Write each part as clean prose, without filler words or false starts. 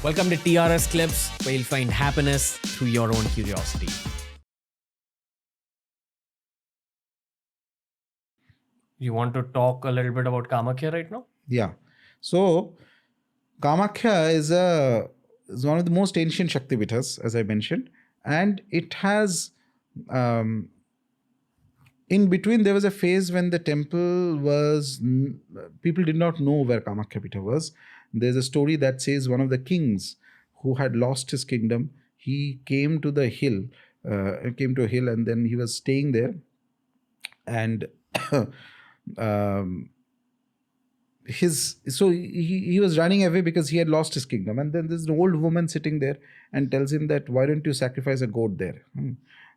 Welcome to TRS Clips, where you'll find happiness through your own curiosity. You want to talk a little bit about Kamakhya right now? Yeah. So, Kamakhya is one of the most ancient Shakti Pithas, as I mentioned. And it has, in between, there was a phase when the temple was, people did not know where Kamakhya Pitha was. There's a story that says one of the kings who had lost his kingdom, he came to the hill, and then he was staying there. And he was running away because he had lost his kingdom, and then there's an old woman sitting there and tells him that why don't you sacrifice a goat there,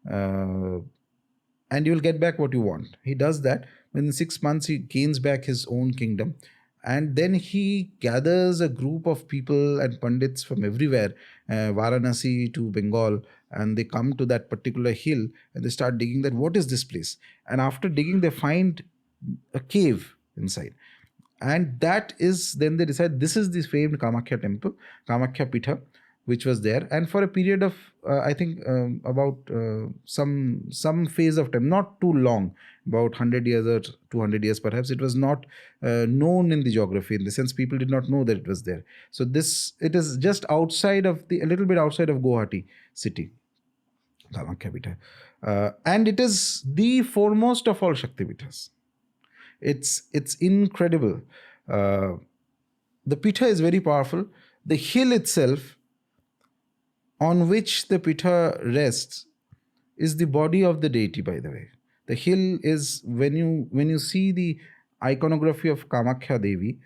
and you'll get back what you want. He does that. Within 6 months he gains back his own kingdom, and then he gathers a group of people and pandits from everywhere, Varanasi to Bengal, and they come to that particular hill and they start digging that what is this place, and after digging they find a cave inside. And that is, then they decide this is the famed Kamakhya temple, Kamakhya Pitha, which was there. And for a period of, I think, about some phase of time, not too long, about 100 years or 200 years perhaps, it was not known in the geography, in the sense people did not know that it was there. So it is just outside of a little bit outside of Guwahati city, Kamakhya Pitha. And it is the foremost of all Shakti Pithas. It's incredible. The Pitha is very powerful. The hill itself on which the Pitha rests is the body of the deity, by the way. The hill is, when you see the iconography of Kamakhya Devi,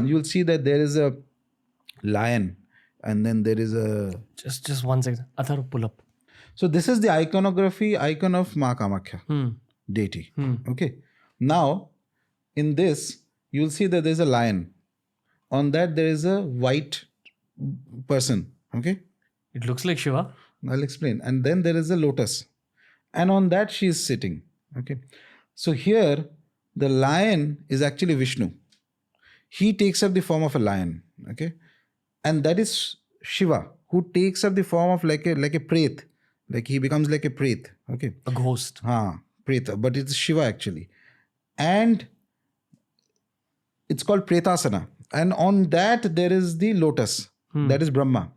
you'll see that there is a lion and then there is a... Just 1 second. Athar, pull up. So this is the icon of Ma Kamakhya, deity. Okay. Now, in this, you'll see that there's a lion. On that, there is a white person. Okay. It looks like Shiva. I'll explain. And then there is a lotus. And on that, she is sitting. Okay. So here, the lion is actually Vishnu. He takes up the form of a lion. Okay. And that is Shiva, who takes up the form of like a pret. Like he becomes like a pret. Okay. A ghost. Preta. But it's Shiva actually. And it's called Pretasana. And on that, there is the lotus. That is Brahma.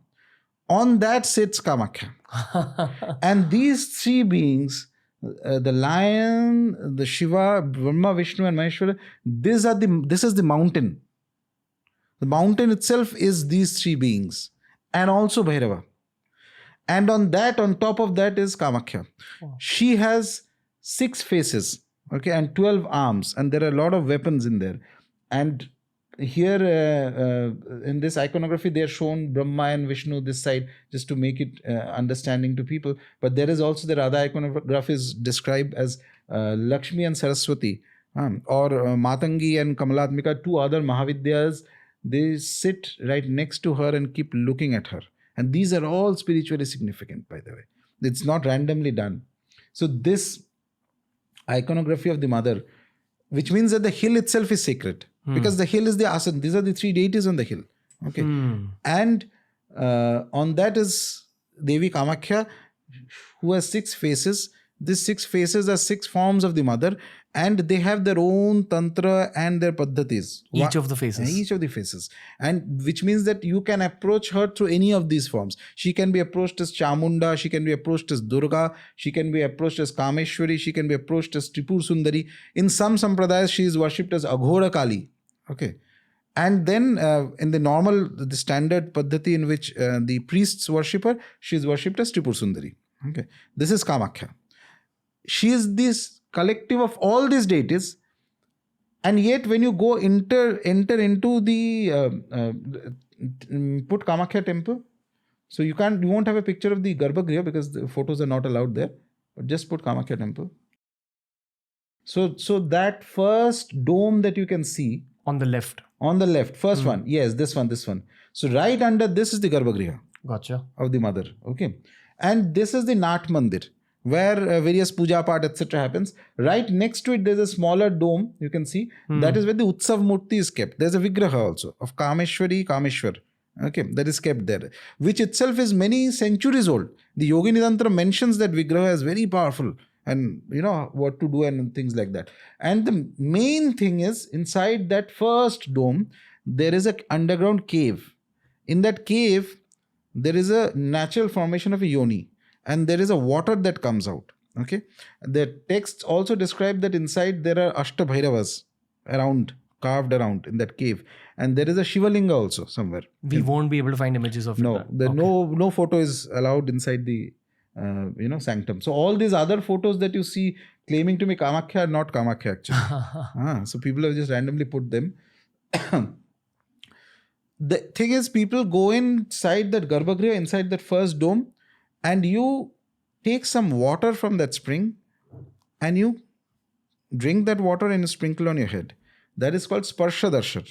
On that sits Kamakhya. And these three beings, the lion, the Shiva, Brahma, Vishnu and Maheshwara, this is the mountain. The mountain itself is these three beings. And also Bhairava. And on top of that is Kamakhya. Wow. She has 6 faces. Okay, and 12 arms, and there are a lot of weapons in there. And here in this iconography, they are shown Brahma and Vishnu this side, just to make it understanding to people. But there is also the other iconography is described as Lakshmi and Saraswati, or Matangi and Kamalatmika, 2 other Mahavidyas. They sit right next to her and keep looking at her. And these are all spiritually significant, by the way. It's not randomly done. So this iconography of the mother, which means that the hill itself is sacred, because the hill is the asana. These are the 3 deities on the hill. Okay. And on that is Devi Kamakhya, who has 6 faces. These 6 faces are 6 forms of the mother, and they have their own tantra and their paddhatis. Each of the faces. Each of the faces. And which means that you can approach her through any of these forms. She can be approached as Chamunda, she can be approached as Durga, she can be approached as Kameshwari, she can be approached as Tripur Sundari. In some sampradayas, she is worshipped as Aghora Kali. Okay. And then in the standard paddhati in which the priests worship her, she is worshipped as Tripur Sundari. Okay. This is Kamakhya. She is this collective of all these deities, and yet when you go enter into the put Kamakhya temple, so you won't have a picture of the Garbhagriha because the photos are not allowed there, but just put Kamakhya temple. So that first dome that you can see on the left, first one, yes, this one. So right under this is the Garbhagriha. Gotcha. Of the mother. Okay. And this is the Nat Mandir, where various puja part etc. happens. Right next to it, there's a smaller dome, you can see. That is where the Utsav Murti is kept. There's a Vigraha also of Kameshwari, Kameshwar. Okay, that is kept there, which itself is many centuries old. The Yogini Tantra mentions that Vigraha as very powerful and what to do and things like that. And the main thing is, inside that first dome, there is an underground cave. In that cave, there is a natural formation of a yoni, and there is a water that comes out. Okay, the texts also describe that inside there are Ashta Bhairavas carved around in that cave, and there is a Shiva Linga also somewhere. We won't be able to find images of no, it. No photo is allowed inside the sanctum. So all these other photos that you see claiming to be Kamakhya are not Kamakhya actually. So people have just randomly put them. The thing is, people go inside that Garbhagriha, inside that first dome, and you take some water from that spring and you drink that water and you sprinkle on your head. That is called Sparsha Darshan.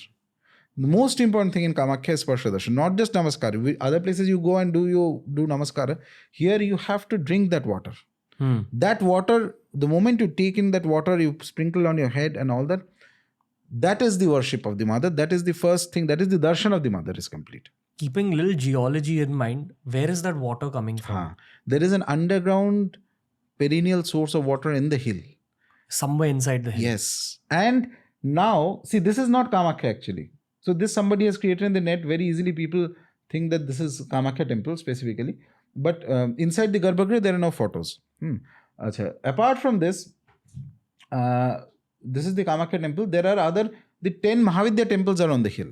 The most important thing in Kamakhya is Sparsha Darshan, not just Namaskar. Other places you go and do Namaskar. Here you have to drink that water. That water, the moment you take in that water, you sprinkle on your head and all that. That is the worship of the mother. That is the first thing. That is the darshan of the mother is complete. Keeping little geology in mind, where is that water coming from? There is an underground perennial source of water in the hill. Somewhere inside the hill. Yes. And now, see, this is not Kamakhya actually. So this somebody has created in the net. Very easily people think that this is Kamakhya temple specifically. But inside the Garbhagriha, there are no photos. Apart from this, this is the Kamakhya temple. There are the 10 Mahavidya temples are on the hill.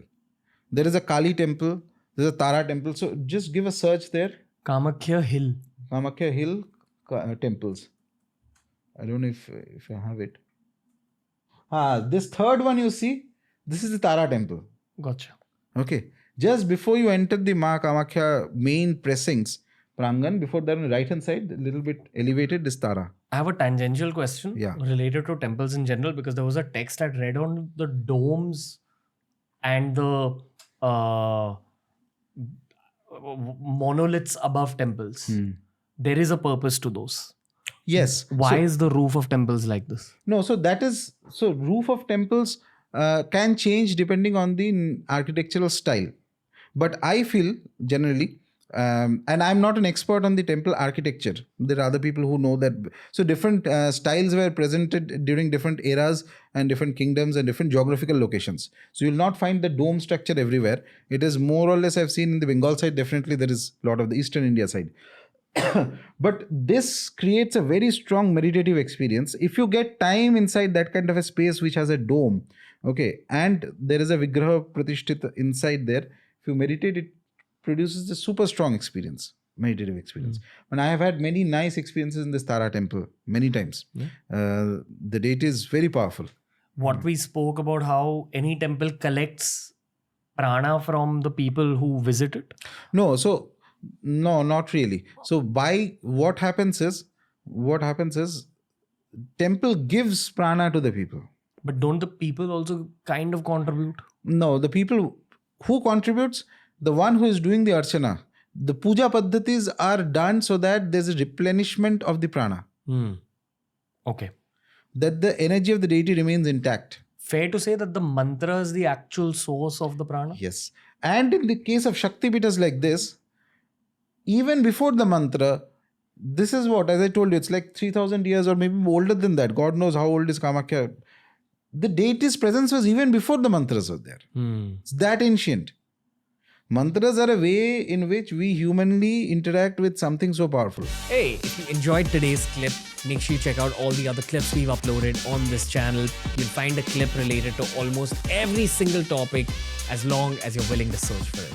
There is a Kali temple. There is a Tara temple. So just give a search there. Kamakhya Hill. Kamakhya Hill temples. I don't know if I have it. This third one you see, this is the Tara temple. Gotcha. Okay. Just before you enter the Ma Kamakhya main pressings, Prangan, before that on the right hand side, a little bit elevated, is Tara. I have a tangential question related to temples in general, because there was a text I read on the domes and the monoliths above temples. There is a purpose to those. Yes. Why is the roof of temples like this? No, so roof of temples can change depending on the architectural style. But I feel generally, and I'm not an expert on the temple architecture. There are other people who know that. So different styles were presented during different eras and different kingdoms and different geographical locations. So you'll not find the dome structure everywhere. It is more or less, I've seen in the Bengal side, definitely there is a lot of the Eastern India side. But this creates a very strong meditative experience. If you get time inside that kind of a space which has a dome, okay, and there is a Vigraha Pratishtita inside there, if you meditate, it produces a super strong experience, meditative experience. And I have had many nice experiences in this Tara temple many times. The deity is very powerful. What we spoke about, how any temple collects prana from the people who visit it? No, not really. So what happens is temple gives prana to the people. But don't the people also kind of contribute? No, the people who contributes, the one who is doing the archana, the puja paddhatis are done so that there's a replenishment of the prana. Okay. That the energy of the deity remains intact. Fair to say that the mantra is the actual source of the prana? Yes. And in the case of Shakti Pithas like this, even before the mantra, this is what, as I told you, it's like 3,000 years or maybe older than that. God knows how old is Kamakhya. The deity's presence was even before the mantras were there. It's that ancient. Mantras are a way in which we humanly interact with something so powerful. Hey, if you enjoyed today's clip, make sure you check out all the other clips we've uploaded on this channel. You'll find a clip related to almost every single topic as long as you're willing to search for it.